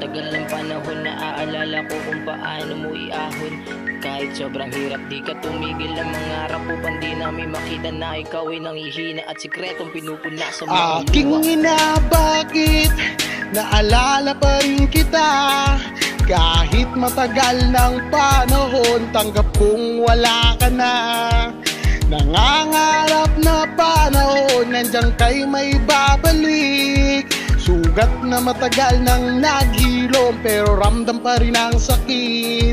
Matagal ng panahon na aalala ko kung paano mo iahon. Kahit sobrang hirap di ka tumigil ng mangarap upang di namin makita na ikaw ay nangihina at sikretong pinupuna sa mga aking ina, bakit naalala pa rin kita? Kahit matagal ng panahon, tanggap kong wala ka na. Nangangarap na panahon, nandiyan kay may babalik. Sugat na matagal nang naghilom, pero ramdam pa rin ang sakit.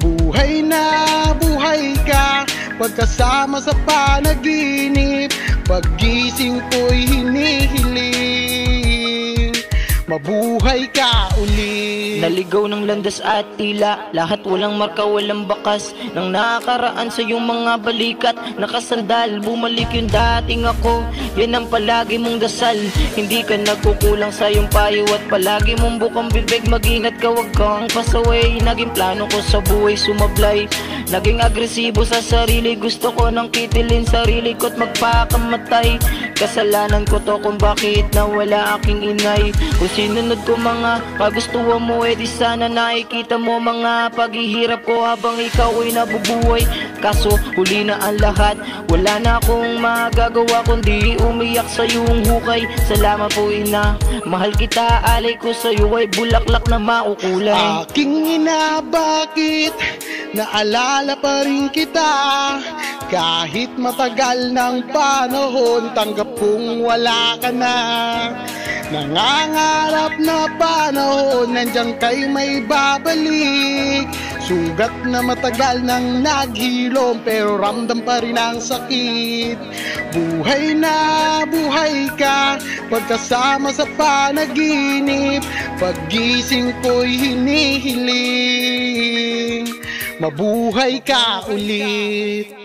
Buhay na buhay ka, pagkasama sa panaginip. Paggising ko'y hinihiling, mabuhay ka ulit. Naligaw ng landas at tila lahat walang marka, walang bakas. Nang nakakaraan sa iyong mga balikat, nakasandal, bumalik yung dating ako. Yan ang palagi mong dasal, hindi ka nagkukulang sa iyong payo. At palagi mong bukang bibig, mag-ingat ka, wag kang pasaway. Naging plano ko sa buhay sumablay, naging agresibo sa sarili. Gusto ko nang kitilin sarili ko't magpakamatay. Kasalanan ko to kung bakit nawala aking inay. Kung sinunod ko mga kagustuhan mo, di sana nakikita mo mga paghihirap ko habang ikaw ay nabubuhay. Kaso huli na ang lahat, wala na akong magagawa kundi umiyak sa iyong hukay. Salamat po ina, mahal kita, alay ko sa iyo ay bulaklak na makukulay. Aking ina, bakit naalala pa rin kita? Kahit matagal ng panahon, tanggap kong wala ka na. Nangangarap na panahon, nandiyan kay may babalik. Sugat na matagal nang naghilom, pero ramdam pa rin ang sakit. Buhay na buhay ka, pagkasama sa panaginip. Paggising ko'y hinihiling, mabuhay ka ulit.